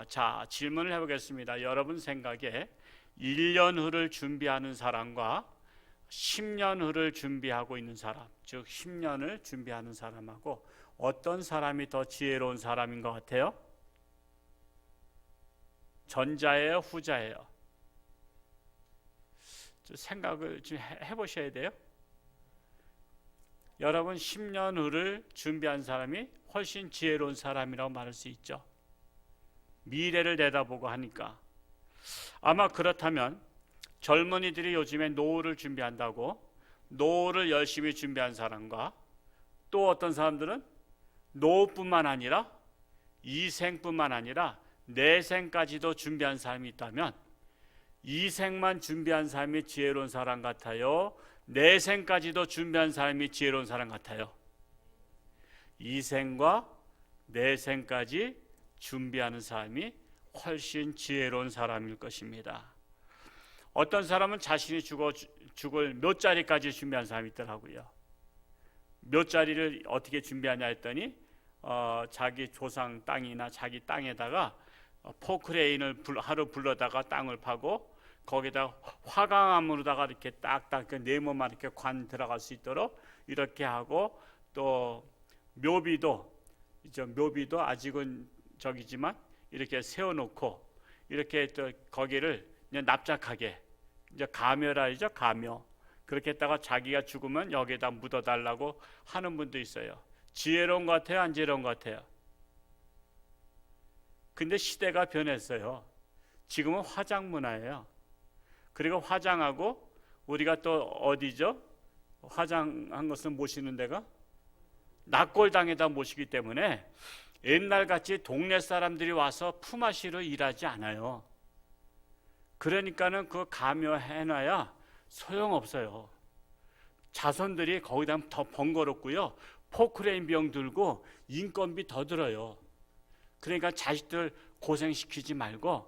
자, 질문을 해보겠습니다. 여러분 생각에 1년 후를 준비하는 사람과 10년 후를 준비하고 있는 사람, 즉 10년을 준비하는 사람하고 어떤 사람이 더 지혜로운 사람인 것 같아요? 전자예요, 후자예요? 생각을 좀 해보셔야 돼요. 여러분 10년 후를 준비한 사람이 훨씬 지혜로운 사람이라고 말할 수 있죠. 미래를 내다보고 하니까. 아마 그렇다면 젊은이들이 요즘에 노후를 준비한다고 노후를 열심히 준비한 사람과 또 어떤 사람들은 노후뿐만 아니라 이생뿐만 아니라 내생까지도 준비한 사람이 있다면 이생만 준비한 사람이 지혜로운 사람 같아요? 내생까지도 준비한 사람이 지혜로운 사람 같아요? 이생과 내생까지 준비하는 사람이 훨씬 지혜로운 사람일 것입니다. 어떤 사람은 자신이 죽을 몇 자리까지 준비한 사람이 있더라고요. 몇 자리를 어떻게 준비하냐 했더니 자기 조상 땅이나 자기 땅에다가 포크레인을 하루 불러다가 땅을 파고 거기다 화강암으로다가 이렇게 딱딱 네모만 이렇게 관 들어갈 수 있도록 이렇게 하고, 또 묘비도 아직은 저기지만 이렇게 세워놓고 이렇게 또 거기를 그냥 납작하게 이제 가묘라이죠, 가묘. 그렇게 했다가 자기가 죽으면 여기에다 묻어달라고 하는 분도 있어요. 지혜로운 것 같아요, 안 지혜로운 것 같아요? 근데 시대가 변했어요. 지금은 화장 문화예요. 그리고 화장하고 우리가 또 어디죠? 화장한 것을 모시는 데가 낙골당에다 모시기 때문에 옛날같이 동네 사람들이 와서 품앗이로 일하지 않아요. 그러니까는 그 가묘해놔야 소용없어요. 자손들이 거기다 더 번거롭고요, 포크레인 비용 들고 인건비 더 들어요. 그러니까 자식들 고생시키지 말고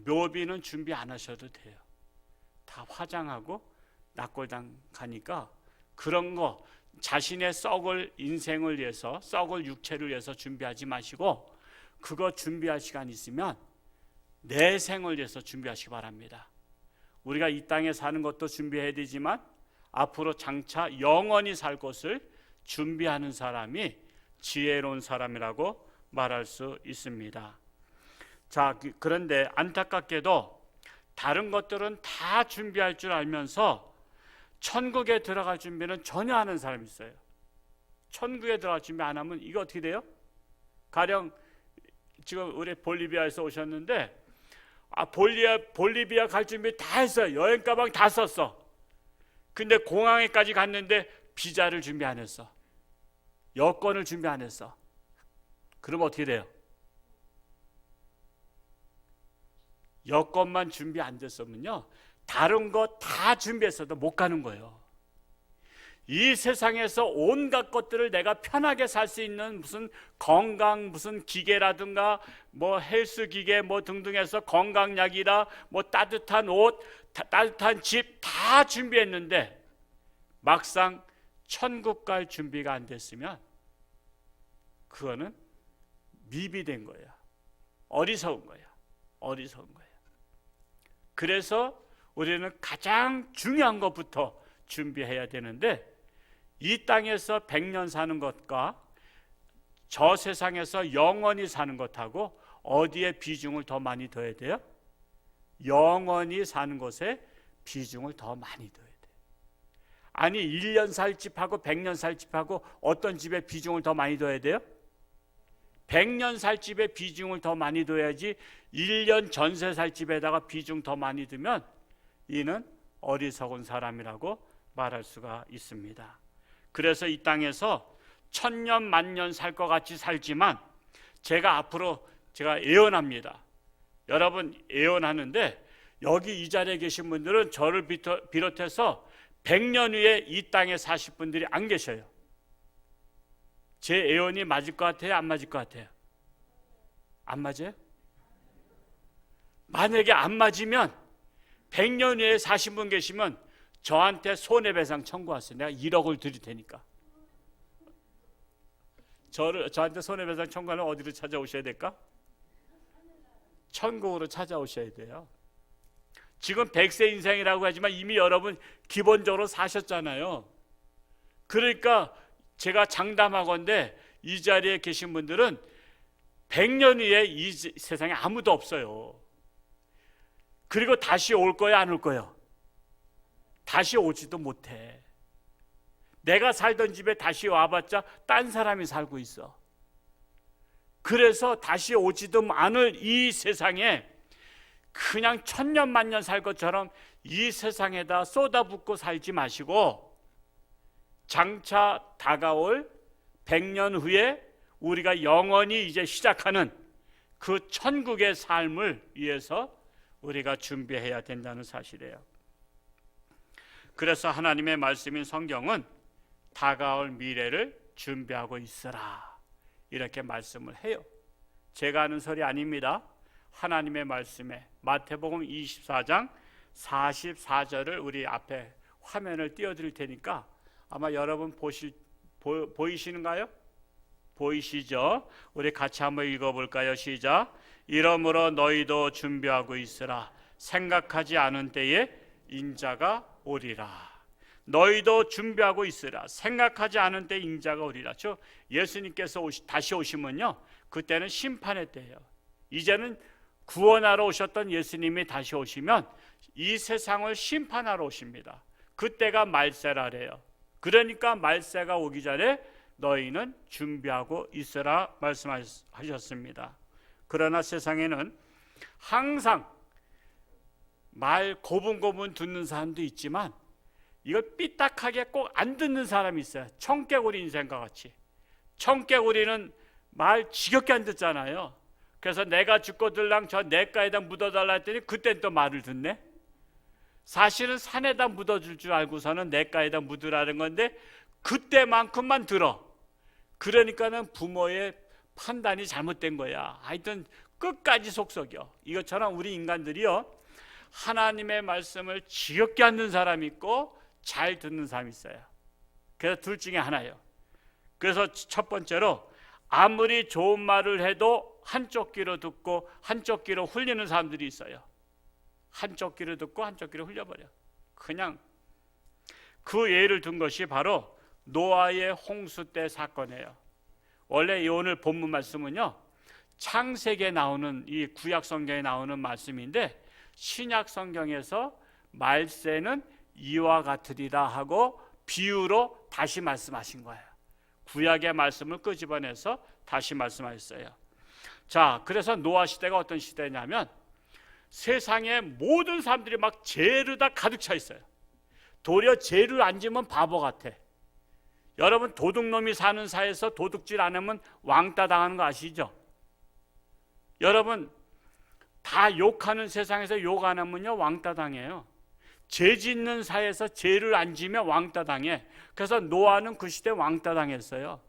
묘비는 준비 안 하셔도 돼요. 다 화장하고 낙골당 가니까 그런 거 자신의 썩을 인생을 위해서, 썩을 육체를 위해서 준비하지 마시고 그거 준비할 시간 있으면 내 생을 위해서 준비하시기 바랍니다. 우리가 이 땅에 사는 것도 준비해야 되지만 앞으로 장차 영원히 살 것을 준비하는 사람이 지혜로운 사람이라고 말할 수 있습니다. 자, 그런데 안타깝게도 다른 것들은 다 준비할 줄 알면서 천국에 들어갈 준비는 전혀 안 하는 사람이 있어요. 천국에 들어갈 준비 안 하면 이거 어떻게 돼요? 가령 지금 우리 볼리비아에서 오셨는데 볼리비아 갈 준비 다 했어요. 여행 가방 다 썼어. 근데 공항에까지 갔는데 비자를 준비 안 했어. 여권을 준비 안 했어. 그럼 어떻게 돼요? 여권만 준비 안 됐으면요, 다른 거 다 준비했어도 못 가는 거예요. 이 세상에서 온갖 것들을 내가 편하게 살 수 있는 무슨 건강 무슨 기계라든가 뭐 헬스 기계 뭐 등등해서 건강약이라 뭐 따뜻한 옷, 따뜻한 집 다 준비했는데 막상 천국 갈 준비가 안 됐으면 그거는 미비된 거야. 어리석은 거야. 어리석은 거야. 그래서 우리는 가장 중요한 것부터 준비해야 되는데, 이 땅에서 100년 사는 것과 저 세상에서 영원히 사는 것하고 어디에 비중을 더 많이 둬야 돼요? 영원히 사는 것에 비중을 더 많이 둬야 돼요. 아니 1년 살 집하고 100년 살 집하고 어떤 집에 비중을 더 많이 둬야 돼요? 100년 살 집에 비중을 더 많이 둬야지 1년 전세 살 집에다가 비중 더 많이 두면 이는 어리석은 사람이라고 말할 수가 있습니다. 그래서 이 땅에서 천년 만년 살 것 같이 살지만 앞으로 제가 예언합니다. 여러분 예언하는데 여기 이 자리에 계신 분들은 저를 비롯해서 100년 후에 이 땅에 사실 분들이 안 계셔요. 제 예언이 맞을 것 같아요? 안 맞을 것 같아요? 안 맞아요? 만약에 안 맞으면 100년 후에 사신 분 계시면 저한테 손해배상 청구하세요. 내가 1억을 드릴 테니까. 저한테 손해배상 청구하면 어디로 찾아오셔야 될까? 천국으로 찾아오셔야 돼요. 지금 100세 인생이라고 하지만 이미 여러분 기본적으로 사셨잖아요. 그러니까 제가 장담하건대 이 자리에 계신 분들은 100년 후에 이 세상에 아무도 없어요. 그리고 다시 올 거야, 안 올 거야? 다시 오지도 못해. 내가 살던 집에 다시 와봤자 딴 사람이 살고 있어. 그래서 다시 오지도 않을 이 세상에 그냥 천년 만년 살 것처럼 이 세상에다 쏟아붓고 살지 마시고 장차 다가올 100년 후에 우리가 영원히 이제 시작하는 그 천국의 삶을 위해서 우리가 준비해야 된다는 사실이에요. 그래서 하나님의 말씀인 성경은 다가올 미래를 준비하고 있으라 이렇게 말씀을 해요. 제가 하는 소리 아닙니다. 하나님의 말씀에 마태복음 24장 44절을 우리 앞에 화면을 띄워드릴 테니까 아마 여러분 보이시는가요? 보이시죠? 우리 같이 한번 읽어볼까요? 시작. 이러므로 너희도 준비하고 있으라. 생각하지 않은 때에 인자가 오리라. 너희도 준비하고 있으라. 생각하지 않은 때 인자가 오리라. 저 예수님께서 다시 오시면요, 그때는 심판의 때예요. 이제는 구원하러 오셨던 예수님이 다시 오시면 이 세상을 심판하러 오십니다. 그때가 말세라래요. 그러니까 말세가 오기 전에 너희는 준비하고 있으라 말씀하셨습니다. 그러나 세상에는 항상 말 고분고분 듣는 사람도 있지만 이걸 삐딱하게 꼭 안 듣는 사람이 있어요. 청개구리 인생과 같이. 청개구리는 말 지겹게 안 듣잖아요. 그래서 내가 죽거들랑 저 냇가에다 묻어달라 했더니 그땐 또 말을 듣네. 사실은 산에다 묻어줄 줄 알고서는 냇가에다 묻으라는 건데 그때만큼만 들어. 그러니까는 부모의 판단이 잘못된 거야. 하여튼 끝까지 속썩여. 이것처럼 우리 인간들이요, 하나님의 말씀을 지겹게 안 듣는 사람이 있고 잘 듣는 사람이 있어요. 그래서 둘 중에 하나예요. 그래서 첫 번째로 아무리 좋은 말을 해도 한쪽 귀로 듣고 한쪽 귀로 흘리는 사람들이 있어요. 한쪽 귀로 듣고 한쪽 귀로 흘려버려. 그냥 그 예를 든 것이 바로 노아의 홍수 때 사건이에요. 원래 오늘 본문 말씀은요, 창세기에 나오는 이 구약 성경에 나오는 말씀인데 신약 성경에서 말세는 이와 같으리라 하고 비유로 다시 말씀하신 거예요. 구약의 말씀을 끄집어내서 다시 말씀하셨어요. 자, 그래서 노아 시대가 어떤 시대냐면 세상에 모든 사람들이 막 죄로 다 가득 차 있어요. 도리어 죄를 안 지면 바보 같아. 여러분 도둑놈이 사는 사회에서 도둑질 안 하면 왕따 당하는 거 아시죠? 여러분 다 욕하는 세상에서 욕 안 하면요 왕따 당해요. 죄 짓는 사회에서 죄를 안 지면 왕따 당해. 그래서 노아는 그 시대 왕따 당했어요.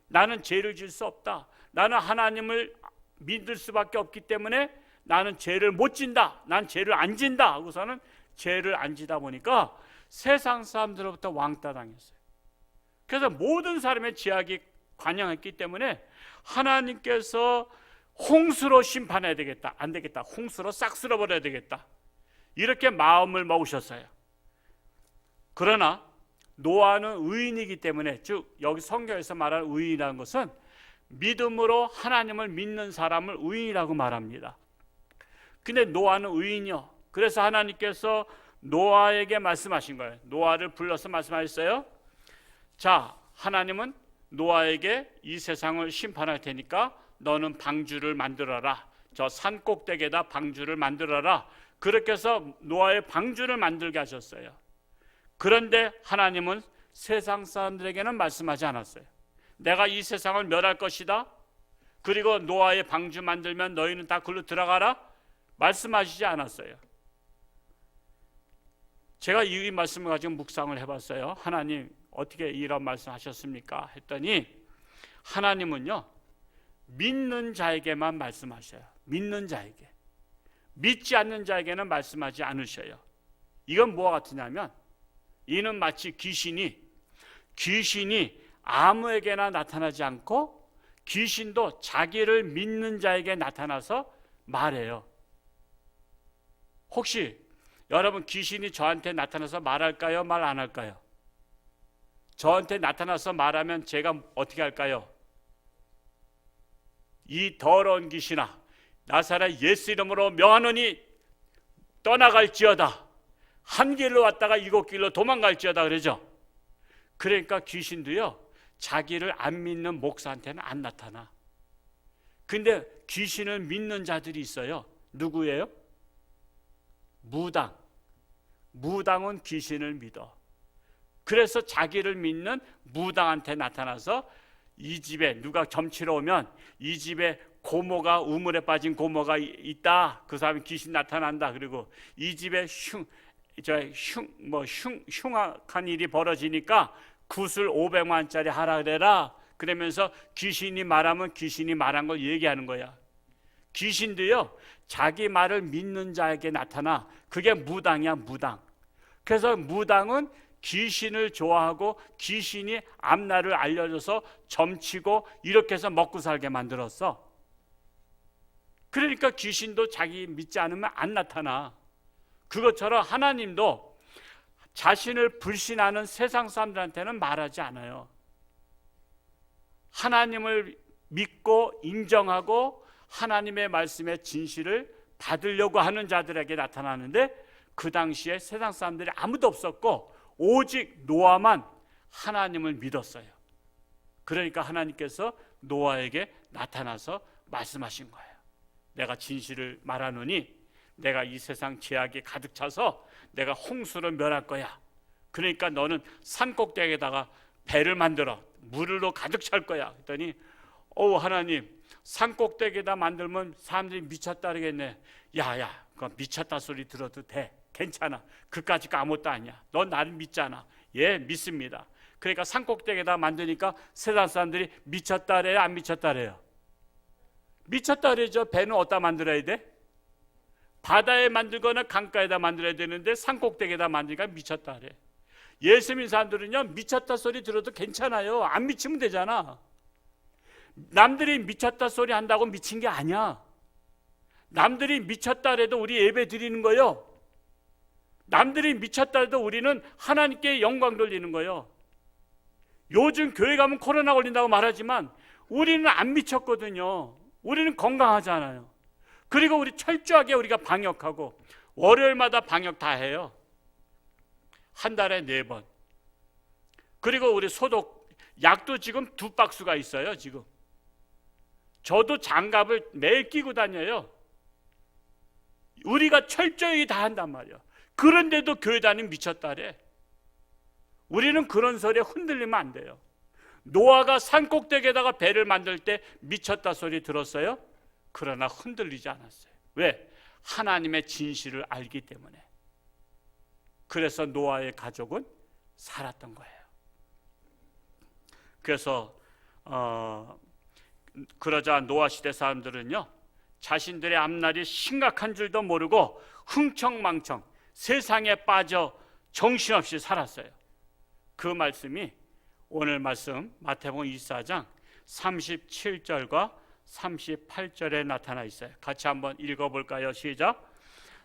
나는 죄를 질 수 없다. 나는 하나님을 믿을 수밖에 없기 때문에 나는 죄를 못 진다. 난 죄를 안 진다 하고서는 죄를 안 지다 보니까 세상 사람들로부터 왕따 당했어요. 그래서 모든 사람의 죄악이 관영했기 때문에 하나님께서 홍수로 심판해야 되겠다. 안 되겠다. 홍수로 싹 쓸어버려야 되겠다. 이렇게 마음을 먹으셨어요. 그러나 노아는 의인이기 때문에, 즉 여기 성경에서 말하는 의인이라는 것은 믿음으로 하나님을 믿는 사람을 의인이라고 말합니다. 근데 노아는 의인이요. 그래서 하나님께서 노아에게 말씀하신 거예요. 노아를 불러서 말씀하셨어요. 자, 하나님은 노아에게 이 세상을 심판할 테니까 너는 방주를 만들어라. 저 산 꼭대기에다 방주를 만들어라. 그렇게 해서 노아의 방주를 만들게 하셨어요. 그런데 하나님은 세상 사람들에게는 말씀하지 않았어요. 내가 이 세상을 멸할 것이다. 그리고 노아의 방주 만들면 너희는 다 글로 들어가라. 말씀하시지 않았어요. 제가 이 말씀을 가지고 묵상을 해봤어요. 하나님 어떻게 이런 말씀하셨습니까? 했더니 하나님은요 믿는 자에게만 말씀하셔요. 믿는 자에게. 믿지 않는 자에게는 말씀하지 않으셔요. 이건 뭐와 같으냐면 이는 마치 귀신이 아무에게나 나타나지 않고 귀신도 자기를 믿는 자에게 나타나서 말해요. 혹시 여러분 귀신이 저한테 나타나서 말할까요? 말 안 할까요? 저한테 나타나서 말하면 제가 어떻게 할까요? 이 더러운 귀신아, 나사렛 예수 이름으로 명하노니 떠나갈지어다. 한 길로 왔다가 일곱 길로 도망갈지어다 그러죠. 그러니까 귀신도요, 자기를 안 믿는 목사한테는 안 나타나. 근데 귀신을 믿는 자들이 있어요. 누구예요? 무당. 무당은 귀신을 믿어. 그래서 자기를 믿는 무당한테 나타나서 이 집에 누가 점치러 오면 이 집에 고모가, 우물에 빠진 고모가 있다. 그 사람이 귀신 나타난다. 그리고 이 집에 흉악한 일이 벌어지니까 굿을 500만짜리 하라 그래라. 그러면서 귀신이 말하면 귀신이 말한 걸 얘기하는 거야. 귀신도요, 자기 말을 믿는 자에게 나타나. 그게 무당이야, 무당. 그래서 무당은 귀신을 좋아하고 귀신이 앞날을 알려줘서 점치고 이렇게 해서 먹고 살게 만들었어. 그러니까 귀신도 자기 믿지 않으면 안 나타나. 그것처럼 하나님도 자신을 불신하는 세상 사람들한테는 말하지 않아요. 하나님을 믿고 인정하고 하나님의 말씀의 진실을 받으려고 하는 자들에게 나타나는데, 그 당시에 세상 사람들이 아무도 없었고 오직 노아만 하나님을 믿었어요. 그러니까 하나님께서 노아에게 나타나서 말씀하신 거예요. 내가 진실을 말하노니 내가 이 세상 죄악이 가득 차서 내가 홍수를 멸할 거야. 그러니까 너는 산꼭대기에다가 배를 만들어 물로 가득 찰 거야. 그랬더니 하나님, 산꼭대기에다 만들면 사람들이 미쳤다 그러겠네. 야야, 그거 미쳤다 소리 들어도 돼. 괜찮아. 그까짓 거 아무것도 아니야. 넌 나를 믿잖아. 예, 믿습니다. 그러니까 산꼭대기에다 만드니까 세상 사람들이 미쳤다 그래요, 안 미쳤다 그래요? 미쳤다 그러죠. 배는 어디다 만들어야 돼? 바다에 만들거나 강가에다 만들어야 되는데 산꼭대기에다 만드니까 미쳤다 그래. 예수 믿는 사람들은요, 미쳤다 소리 들어도 괜찮아요. 안 미치면 되잖아. 남들이 미쳤다 소리 한다고 미친 게 아니야. 남들이 미쳤다 그래도 우리 예배 드리는 거예요. 남들이 미쳤다 해도 우리는 하나님께 영광 돌리는 거예요. 요즘 교회 가면 코로나 걸린다고 말하지만 우리는 안 미쳤거든요. 우리는 건강하잖아요. 그리고 우리 철저하게 우리가 방역하고 월요일마다 방역 다 해요. 한 달에 4번. 그리고 우리 소독 약도 지금 2박스가 있어요. 지금 저도 장갑을 매일 끼고 다녀요. 우리가 철저히 다 한단 말이에요. 그런데도 교회 다니면 미쳤다래. 우리는 그런 소리에 흔들리면 안 돼요. 노아가 산꼭대기에다가 배를 만들 때 미쳤다 소리 들었어요? 그러나 흔들리지 않았어요. 왜? 하나님의 진실을 알기 때문에. 그래서 노아의 가족은 살았던 거예요. 그래서 그러자 노아 시대 사람들은요, 자신들의 앞날이 심각한 줄도 모르고 흥청망청 세상에 빠져 정신없이 살았어요. 그 말씀이 오늘 말씀 마태복음 24장 37절과 38절에 나타나 있어요. 같이 한번 읽어볼까요? 시작.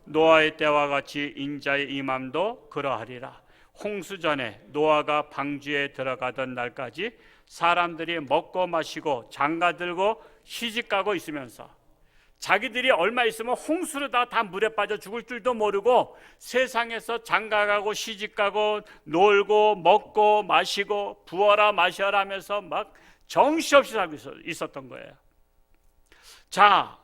노아의 때와 같이 인자의 임함도 그러하리라. 홍수 전에 노아가 방주에 들어가던 날까지 사람들이 먹고 마시고 장가들고 시집가고 있으면서, 자기들이 얼마 있으면 홍수로 다 물에 빠져 죽을 줄도 모르고 세상에서 장가가고 시집가고 놀고 먹고 마시고 부어라 마셔라 하면서 막 정신없이 살고 있었던 거예요. 자,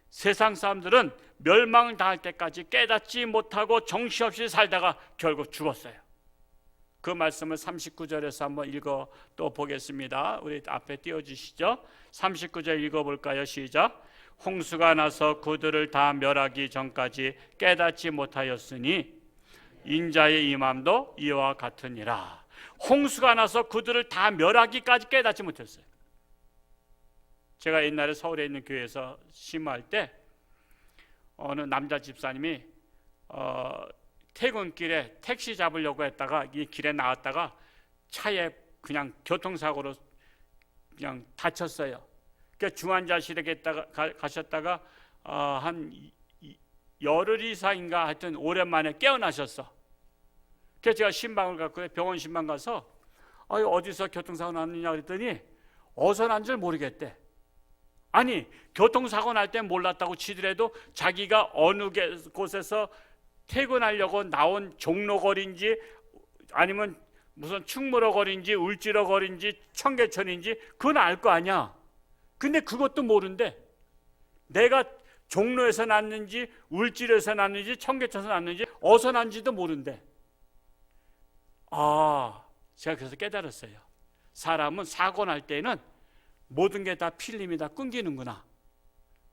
세상 사람들은 멸망을 당할 때까지 깨닫지 못하고 정신없이 살다가 결국 죽었어요. 그 말씀을 39절에서 한번 읽어 또 보겠습니다. 우리 앞에 띄워주시죠. 39절 읽어볼까요? 시작. 홍수가 나서 그들을 다 멸하기 전까지 깨닫지 못하였으니 인자의 임함도 이와 같으니라. 홍수가 나서 그들을 다 멸하기까지 깨닫지 못했어요. 제가 옛날에 서울에 있는 교회에서 심호할 때 어느 남자 집사님이 퇴근길에 택시 잡으려고 했다가 이 길에 나왔다가 차에 그냥 교통사고로 그냥 다쳤어요. 그러니까 중환자실에 가셨다가 한 열흘 이상인가 하여튼 오랜만에 깨어나셨어. 그래서 제가 신방을 갖고 병원 신방 가서 어디서 교통사고 났느냐 그랬더니 어디서 난 줄 모르겠대. 아니, 교통사고 날 땐 몰랐다고 치더라도 자기가 어느 곳에서 퇴근하려고 나온 종로거리인지 아니면 무슨 충무로거리인지 울지로거리인지 청계천인지 그건 알 거 아니야. 근데 그것도 모른대. 내가 종로에서 났는지 울지로에서 났는지 청계천에서 났는지 어디서 난지도 모른대. 제가 그래서 깨달았어요. 사람은 사고 날 때는 모든 게 다 필름이 다 끊기는구나.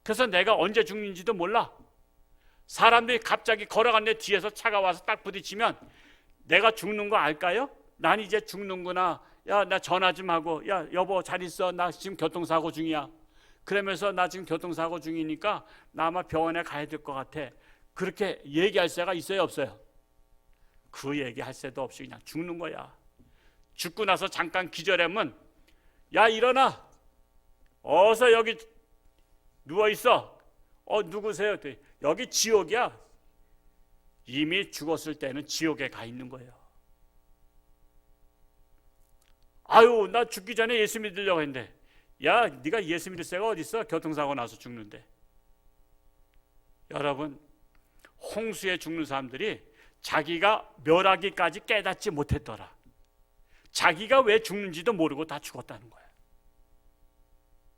그래서 내가 언제 죽는지도 몰라. 사람들이 갑자기 걸어갔는데 뒤에서 차가 와서 딱 부딪히면 내가 죽는 거 알까요? 난 이제 죽는구나. 야, 나 전화 좀 하고, 야, 여보 잘 있어? 나 지금 교통사고 중이야. 그러면서 나 지금 교통사고 중이니까 나 아마 병원에 가야 될 것 같아. 그렇게 얘기할 새가 있어요, 없어요? 그 얘기할 새도 없이 그냥 죽는 거야. 죽고 나서 잠깐 기절하면 야, 일어나. 어서 여기 누워있어. 누구세요? 여기 지옥이야. 이미 죽었을 때는 지옥에 가 있는 거예요. 아유, 나 죽기 전에 예수 믿으려고 했는데, 야, 네가 예수 믿을 새가 어딨어? 교통사고 나서 죽는데. 여러분, 홍수에 죽는 사람들이 자기가 멸하기까지 깨닫지 못했더라. 자기가 왜 죽는지도 모르고 다 죽었다는 거예요.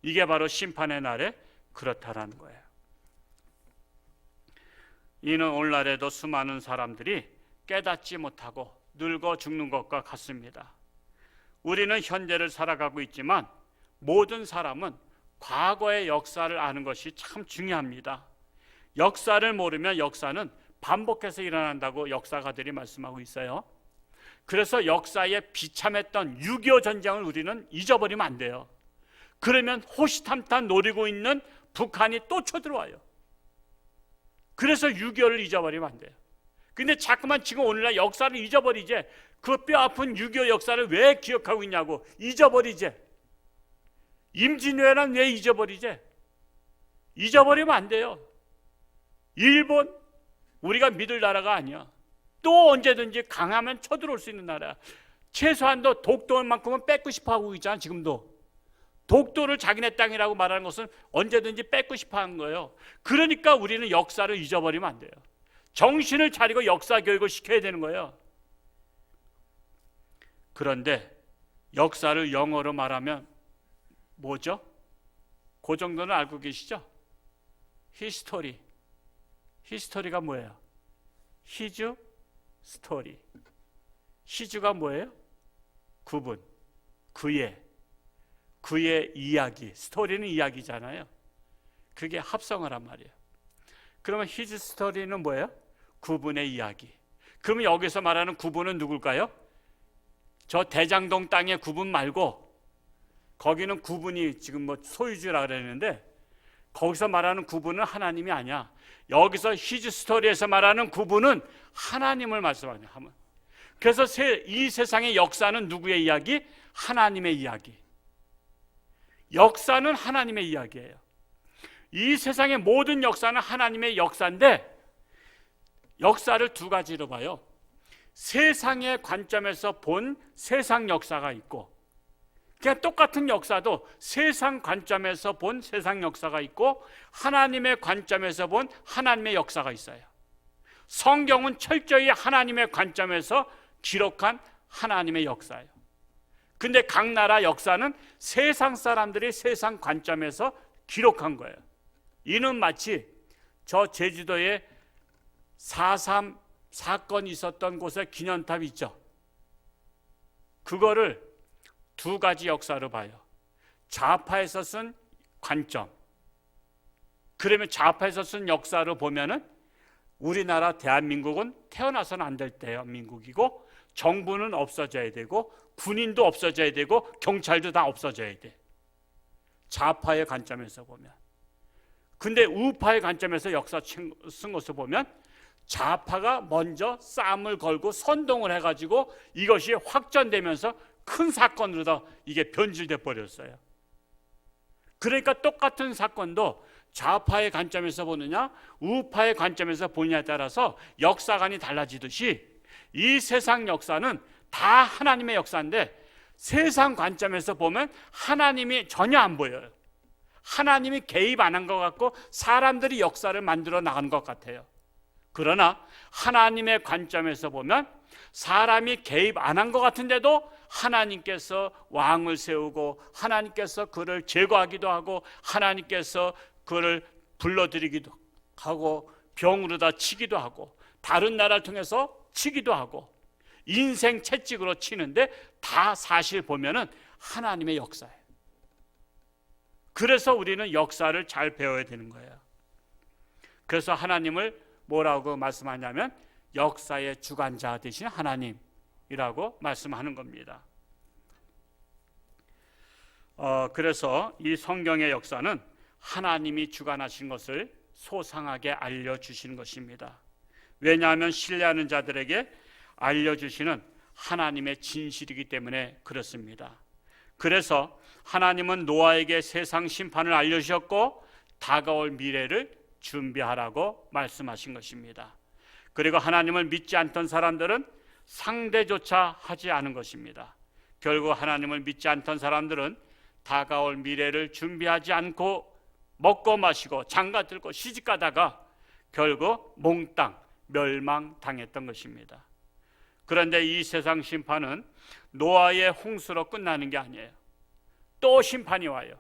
이게 바로 심판의 날에 그렇다라는 거예요. 이는 오늘날에도 수많은 사람들이 깨닫지 못하고 늙어 죽는 것과 같습니다. 우리는 현재를 살아가고 있지만 모든 사람은 과거의 역사를 아는 것이 참 중요합니다. 역사를 모르면 역사는 반복해서 일어난다고 역사가들이 말씀하고 있어요. 그래서 역사에 비참했던 6.25 전쟁을 우리는 잊어버리면 안 돼요. 그러면 호시탐탐 노리고 있는 북한이 또 쳐들어와요. 그래서 6.25를 잊어버리면 안 돼요. 근데 자꾸만 지금 오늘날 역사를 잊어버리지. 그 뼈아픈 6.25 역사를 왜 기억하고 있냐고. 잊어버리지. 임진왜란 왜 잊어버리지? 잊어버리면 안 돼요. 일본, 우리가 믿을 나라가 아니야. 또 언제든지 강하면 쳐들어올 수 있는 나라야. 최소한도 독도만큼은 뺏고 싶어 하고 있잖아. 지금도 독도를 자기네 땅이라고 말하는 것은 언제든지 뺏고 싶어 하는 거예요. 그러니까 우리는 역사를 잊어버리면 안 돼요. 정신을 차리고 역사 교육을 시켜야 되는 거예요. 그런데 역사를 영어로 말하면 뭐죠? 그 정도는 알고 계시죠? 히스토리. 히스토리가 뭐예요? 히즈 스토리. 히즈가 뭐예요? 구분. 그의 이야기. 스토리는 이야기잖아요. 그게 합성어란 말이에요. 그러면 히즈 스토리는 뭐예요? 구분의 이야기. 그러면 여기서 말하는 구분은 누굴까요? 저 대장동 땅의 구분 말고, 거기는 구분이 지금 뭐 소유주라 그랬는데 거기서 말하는 구분은 하나님이 아니야. 여기서 히즈 스토리에서 말하는 구분은 하나님을 말씀하냐 하면. 그래서 이 세상의 역사는 누구의 이야기? 하나님의 이야기. 역사는 하나님의 이야기예요. 이 세상의 모든 역사는 하나님의 역사인데, 역사를 두 가지로 봐요. 세상의 관점에서 본 세상 역사가 있고, 그냥 똑같은 역사도 세상 관점에서 본 세상 역사가 있고, 하나님의 관점에서 본 하나님의 역사가 있어요. 성경은 철저히 하나님의 관점에서 기록한 하나님의 역사예요. 근데 각 나라 역사는 세상 사람들이 세상 관점에서 기록한 거예요. 이는 마치 저 제주도에 4.3 사건이 있었던 곳에 기념탑 있죠. 그거를 두 가지 역사로 봐요. 좌파에서 쓴 관점. 그러면 좌파에서 쓴 역사로 보면은 우리나라 대한민국은 태어나서는 안 될 대한민국이고, 정부는 없어져야 되고, 군인도 없어져야 되고, 경찰도 다 없어져야 돼. 좌파의 관점에서 보면. 근데 우파의 관점에서 역사 쓴 것을 보면 좌파가 먼저 싸움을 걸고 선동을 해가지고 이것이 확전되면서 큰 사건으로 다 이게 변질돼 버렸어요. 그러니까 똑같은 사건도 좌파의 관점에서 보느냐 우파의 관점에서 보느냐에 따라서 역사관이 달라지듯이 이 세상 역사는 다 하나님의 역사인데 세상 관점에서 보면 하나님이 전혀 안 보여요. 하나님이 개입 안 한 것 같고 사람들이 역사를 만들어 나가는 것 같아요. 그러나 하나님의 관점에서 보면 사람이 개입 안 한 것 같은데도 하나님께서 왕을 세우고 하나님께서 그를 제거하기도 하고 하나님께서 그를 불러들이기도 하고 병으로다 치기도 하고 다른 나라를 통해서 치기도 하고 인생 채찍으로 치는데 다 사실 보면은 하나님의 역사예요. 그래서 우리는 역사를 잘 배워야 되는 거예요. 그래서 하나님을 뭐라고 말씀하냐면 역사의 주관자 되신 하나님이라고 말씀하는 겁니다. 그래서 이 성경의 역사는 하나님이 주관하신 것을 소상하게 알려주시는 것입니다. 왜냐하면 신뢰하는 자들에게 알려주시는 하나님의 진실이기 때문에 그렇습니다. 그래서 하나님은 노아에게 세상 심판을 알려주셨고 다가올 미래를 준비하라고 말씀하신 것입니다. 그리고 하나님을 믿지 않던 사람들은 상대조차 하지 않은 것입니다. 결국 하나님을 믿지 않던 사람들은 다가올 미래를 준비하지 않고 먹고 마시고 장가 들고 시집가다가 결국 몽땅 멸망당했던 것입니다. 그런데 이 세상 심판은 노아의 홍수로 끝나는 게 아니에요. 또 심판이 와요.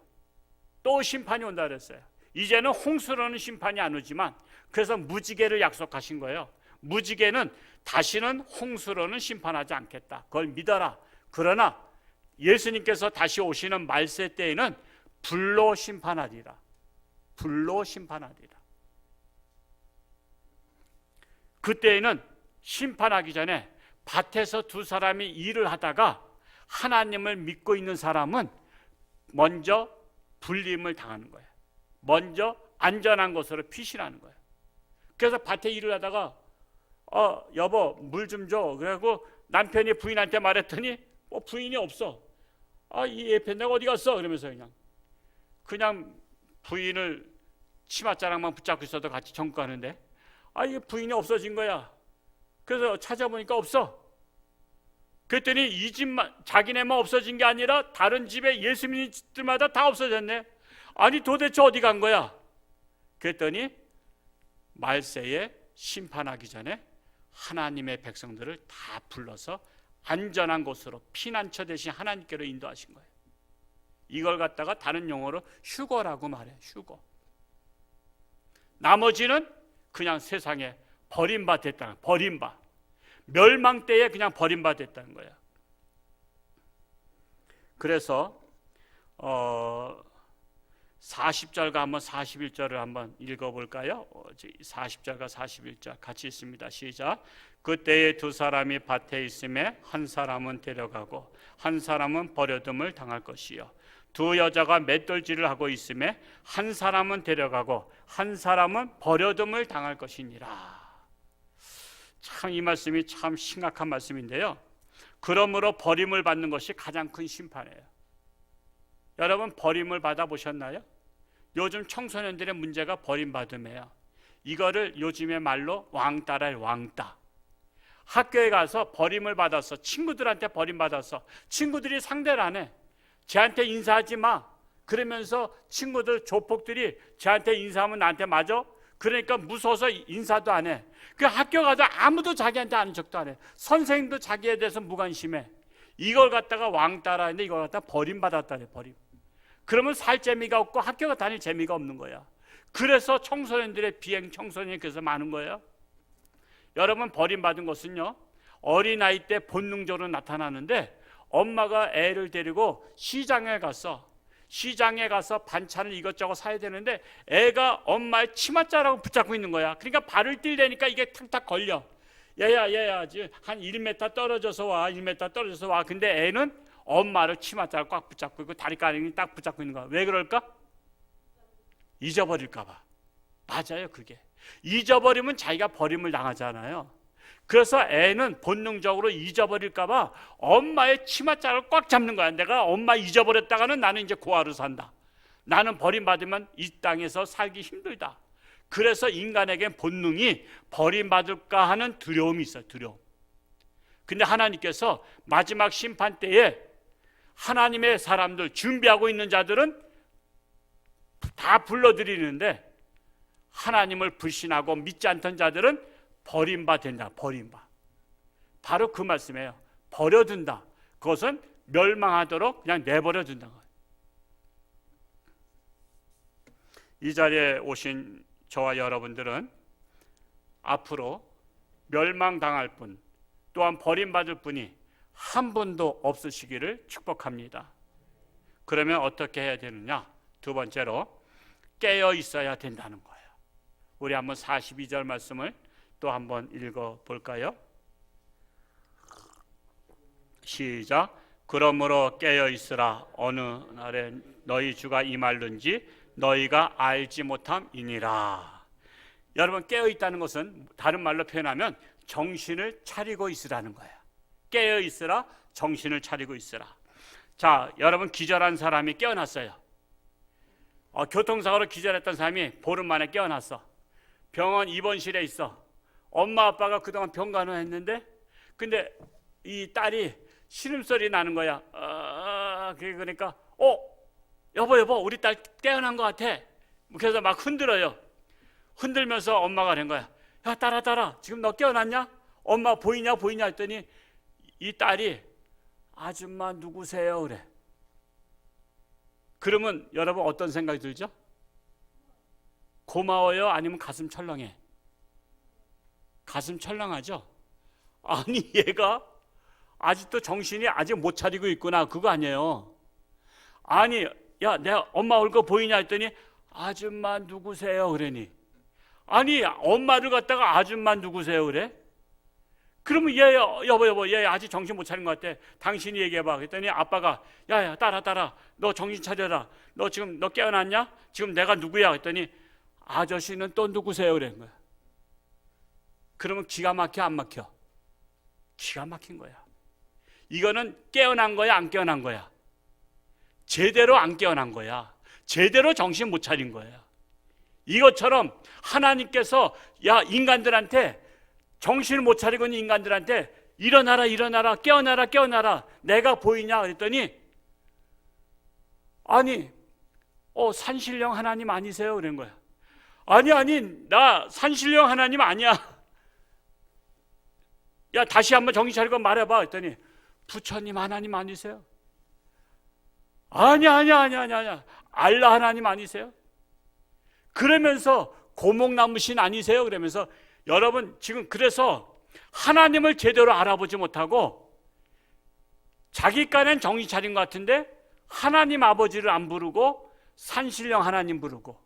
또 심판이 온다 그랬어요. 이제는 홍수로는 심판이 안 오지만 그래서 무지개를 약속하신 거예요. 무지개는 다시는 홍수로는 심판하지 않겠다. 그걸 믿어라. 그러나 예수님께서 다시 오시는 말세 때에는 불로 심판하리라. 불로 심판하리라. 그때에는 심판하기 전에 밭에서 두 사람이 일을 하다가 하나님을 믿고 있는 사람은 먼저 불림을 당하는 거예요. 먼저 안전한 곳으로 피신하는 거예요. 그래서 밭에 일을 하다가 여보 물 좀 줘. 그래갖고 남편이 부인한테 말했더니 부인이 없어. 이 애편 내가 어디 갔어? 그러면서 그냥 부인을 치맛자락만 붙잡고 있어도 같이 전국 가는데 이게 부인이 없어진 거야. 그래서 찾아보니까 없어. 그랬더니 이 집만 자기네만 없어진 게 아니라 다른 집에 예수 믿는 집들마다 다 없어졌네. 아니 도대체 어디 간 거야? 그랬더니 말세에 심판하기 전에 하나님의 백성들을 다 불러서 안전한 곳으로 피난처 대신 하나님께로 인도하신 거예요. 이걸 갖다가 다른 용어로 휴거라고 말해요. 휴거. 나머지는 그냥 세상에 버림받았다는, 버림받. 멸망 때에 그냥 버림받았다는 거예요. 그래서 40절과 한번 41절을 한번 읽어볼까요? 40절과 41절 같이 있습니다. 시작. 그때에 두 사람이 밭에 있음에 한 사람은 데려가고 한 사람은 버려둠을 당할 것이요 두 여자가 맷돌질을 하고 있음에 한 사람은 데려가고 한 사람은 버려둠을 당할 것이니라. 참 이 말씀이 참 심각한 말씀인데요. 그러므로 버림을 받는 것이 가장 큰 심판이에요. 여러분 버림을 받아보셨나요? 요즘 청소년들의 문제가 버림받음이에요. 이거를 요즘의 말로 왕따래요. 왕따. 학교에 가서 버림을 받아서 친구들한테 버림받아서 친구들이 상대를 안 해. 쟤한테 인사하지 마. 그러면서 친구들 조폭들이 쟤한테 인사하면 나한테 맞아? 그러니까 무서워서 인사도 안 해. 그 학교 가서 아무도 자기한테 아는 척도 안 해. 선생님도 자기에 대해서 무관심해. 이걸 갖다가 왕따라 했는데 이걸 갖다가 버림받았다네. 버림. 그러면 살 재미가 없고 학교가 다닐 재미가 없는 거야. 그래서 청소년들의 비행 청소년이 그래서 많은 거예요. 여러분 버림받은 것은요 어린아이 때 본능적으로 나타나는데 엄마가 애를 데리고 시장에 가서 반찬을 이것저것 사야 되는데 애가 엄마의 치맛자락을 붙잡고 있는 거야. 그러니까 발을 뛸래니까 이게 탁탁 걸려. 얘야 한 1m 떨어져서 와. 1m 떨어져서 와. 근데 애는 엄마를 치맛자락 꽉 붙잡고 있고 다리까지 딱 붙잡고 있는 거야. 왜 그럴까? 잊어버릴까 봐. 맞아요. 그게 잊어버리면 자기가 버림을 당하잖아요. 그래서 애는 본능적으로 잊어버릴까 봐 엄마의 치맛자락을 꽉 잡는 거야. 내가 엄마 잊어버렸다가는 나는 이제 고아로 산다. 나는 버림받으면 이 땅에서 살기 힘들다. 그래서 인간에겐 본능이 버림받을까 하는 두려움이 있어요. 두려움. 근데 하나님께서 마지막 심판 때에 하나님의 사람들, 준비하고 있는 자들은 다 불러들이는데 하나님을 불신하고 믿지 않던 자들은 버림받는다. 버림받. 바로 그 말씀이에요. 버려둔다. 그것은 멸망하도록 그냥 내버려 둔다는 거예요. 이 자리에 오신 저와 여러분들은 앞으로 멸망당할 분, 또한 버림받을 분이 한 분도 없으시기를 축복합니다. 그러면 어떻게 해야 되느냐? 두 번째로 깨어 있어야 된다는 거예요. 우리 한번 42절 말씀을 또 한번 읽어 볼까요? 시작. 그러므로 깨어 있으라. 어느 날에 너희 주가 임할는지 너희가 알지 못함이니라. 여러분, 깨어 있다는 것은 다른 말로 표현하면 정신을 차리고 있으라는 거예요. 깨어 있으라, 정신을 차리고 있으라. 자, 여러분, 기절한 사람이 깨어났어요. 교통사고로 기절했던 사람이 보름 만에 깨어났어. 병원 입원실에 있어. 엄마 아빠가 그동안 병간호했는데 근데 이 딸이 신음소리 나는 거야. 그러니까 여보 우리 딸 깨어난 것 같아. 그래서 막 흔들어요. 흔들면서 엄마가 된 거야. 야, 딸아 지금 너 깨어났냐? 엄마 보이냐 했더니 이 딸이 아줌마 누구세요? 그래. 그러면 여러분 어떤 생각이 들죠? 고마워요? 아니면 가슴 철렁해? 가슴 철렁하죠? 아니, 얘가 아직도 정신이 아직 못 차리고 있구나. 그거 아니에요. 아니, 야, 내가 엄마 얼굴 보이냐 했더니 아줌마 누구세요? 그러니. 아니, 엄마를 갖다가 아줌마 누구세요? 그래? 그러면 얘, 여보, 얘 아직 정신 못 차린 것 같아. 당신이 얘기해봐. 그랬더니 아빠가 야, 딸아, 너 정신 차려라. 너 지금 너 깨어났냐? 지금 내가 누구야? 그랬더니 아저씨는 또 누구세요? 그런 거야. 그러면 기가 막혀, 안 막혀? 기가 막힌 거야. 이거는 깨어난 거야, 안 깨어난 거야? 제대로 안 깨어난 거야. 제대로 정신 못 차린 거야. 이것처럼 하나님께서 인간들한테 정신을 못 차리고 있는 인간들한테 일어나라, 깨어나라. 내가 보이냐? 그랬더니 아니, 산신령 하나님 아니세요? 그런 거야. 아니, 나 산신령 하나님 아니야. 야, 다시 한번 정신 차리고 말해봐. 그랬더니 부처님 하나님 아니세요? 아니야. 알라 하나님 아니세요? 그러면서 고목나무 신 아니세요? 그러면서 여러분 지금 그래서 하나님을 제대로 알아보지 못하고 자기간엔 정신 차린 것 같은데 하나님 아버지를 안 부르고 산신령 하나님 부르고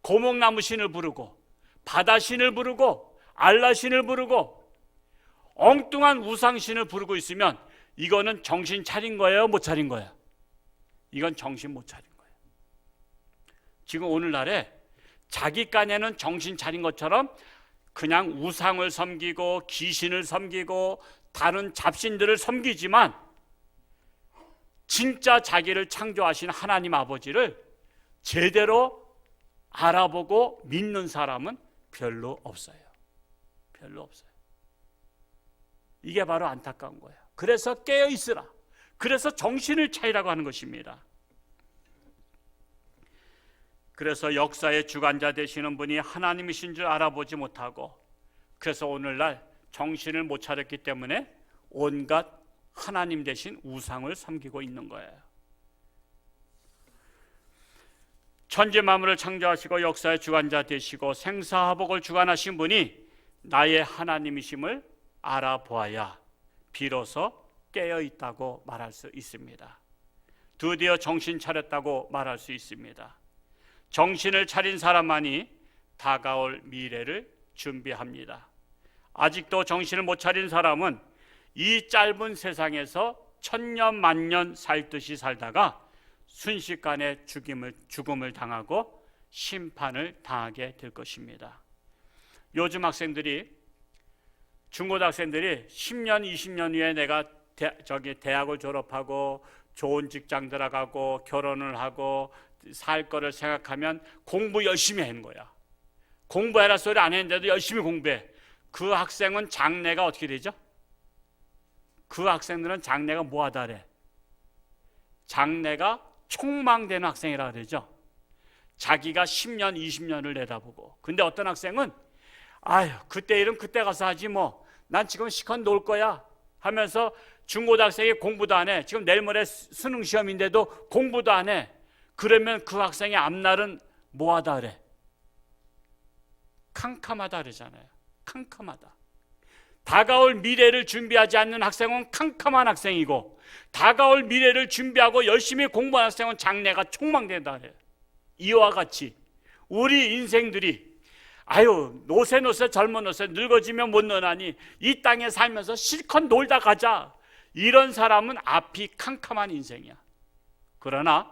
고목나무 신을 부르고 바다신을 부르고 알라신을 부르고 엉뚱한 우상신을 부르고 있으면 이거는 정신 차린 거예요? 못 차린 거예요? 이건 정신 못 차린 거예요. 지금 오늘날에 자기 깐에는 정신 차린 것처럼 그냥 우상을 섬기고 귀신을 섬기고 다른 잡신들을 섬기지만 진짜 자기를 창조하신 하나님 아버지를 제대로 알아보고 믿는 사람은 별로 없어요. 별로 없어요. 이게 바로 안타까운 거예요. 그래서 깨어 있으라. 그래서 정신을 차리라고 하는 것입니다. 그래서 역사의 주관자 되시는 분이 하나님이신 줄 알아보지 못하고 그래서 오늘날 정신을 못 차렸기 때문에 온갖 하나님 대신 우상을 섬기고 있는 거예요. 천지 만물을 창조하시고 역사의 주관자 되시고 생사화복을 주관하신 분이 나의 하나님이심을 알아보아야 비로소 깨어 있다고 말할 수 있습니다. 드디어 정신 차렸다고 말할 수 있습니다. 정신을 차린 사람만이 다가올 미래를 준비합니다. 아직도 정신을 못 차린 사람은 이 짧은 세상에서 천년 만년 살 듯이 살다가 순식간에 죽음을 당하고 심판을 당하게 될 것입니다. 요즘 학생들이 중고등학생들이 10년 20년 후에 내가 대학을 졸업하고 좋은 직장 들어가고 결혼을 하고 살 거를 생각하면 공부 열심히 하는 거야. 공부해라 소리 안 했는데도 열심히 공부해. 그 학생은 장래가 어떻게 되죠? 그 학생들은 장래가 뭐하다래? 장래가 촉망되는 학생이라 그러죠. 자기가 10년, 20년을 내다보고. 근데 어떤 학생은 아유, 그때 일은 그때 가서 하지 뭐. 난 지금 시컷 놀 거야 하면서 중고등학생이 공부도 안 해. 지금 내일 모레 수능 시험인데도 공부도 안 해. 그러면 그 학생의 앞날은 뭐하다 그래? 캄캄하다 그러잖아요. 캄캄하다. 다가올 미래를 준비하지 않는 학생은 캄캄한 학생이고, 다가올 미래를 준비하고 열심히 공부하는 학생은 장래가 촉망된다 그래요. 이와 같이 우리 인생들이 아유, 노세 젊은 노세 늙어지면 못 노나니 이 땅에 살면서 실컷 놀다 가자, 이런 사람은 앞이 캄캄한 인생이야. 그러나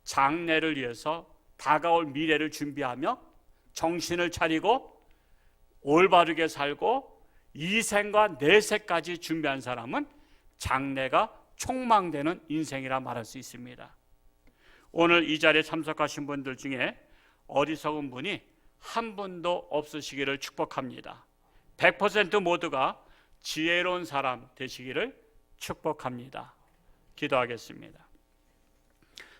장래를 위해서 다가올 미래를 준비하며 정신을 차리고 올바르게 살고 이생과 내세까지 준비한 사람은 장래가 촉망되는 인생이라 말할 수 있습니다. 오늘 이 자리에 참석하신 분들 중에 어리석은 분이 한 분도 없으시기를 축복합니다. 100% 모두가 지혜로운 사람 되시기를 축복합니다. 기도하겠습니다.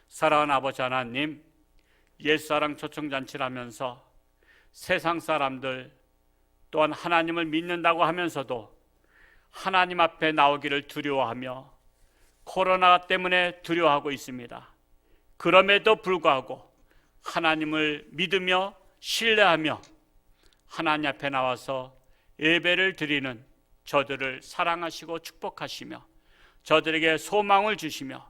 사랑하는 아버지 하나님, 옛사랑 초청잔치를 하면서 세상 사람들 또한 하나님을 믿는다고 하면서도 하나님 앞에 나오기를 두려워하며 코로나 때문에 두려워하고 있습니다. 그럼에도 불구하고 하나님을 믿으며 신뢰하며 하나님 앞에 나와서 예배를 드리는 저들을 사랑하시고 축복하시며 저들에게 소망을 주시며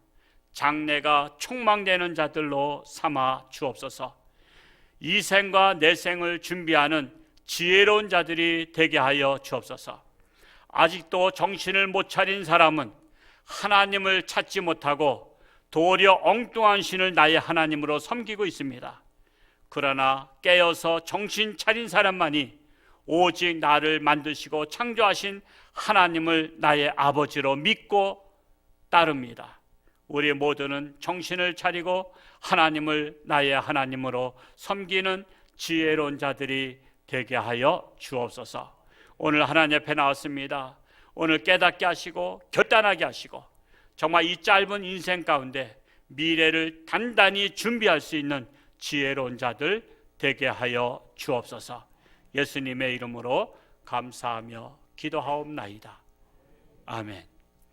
장래가 촉망되는 자들로 삼아 주옵소서. 이 생과 내 생을 준비하는 지혜로운 자들이 되게 하여 주옵소서. 아직도 정신을 못 차린 사람은 하나님을 찾지 못하고 도리어 엉뚱한 신을 나의 하나님으로 섬기고 있습니다. 그러나 깨어서 정신 차린 사람만이 오직 나를 만드시고 창조하신 하나님을 나의 아버지로 믿고 따릅니다. 우리 모두는 정신을 차리고 하나님을 나의 하나님으로 섬기는 지혜로운 자들이 되게 하여 주옵소서. 오늘 하나님 앞에 나왔습니다. 오늘 깨닫게 하시고 결단하게 하시고 정말 이 짧은 인생 가운데 미래를 단단히 준비할 수 있는 지혜로운 자들 되게 하여 주옵소서. 예수님의 이름으로 감사하며 기도하옵나이다. 아멘.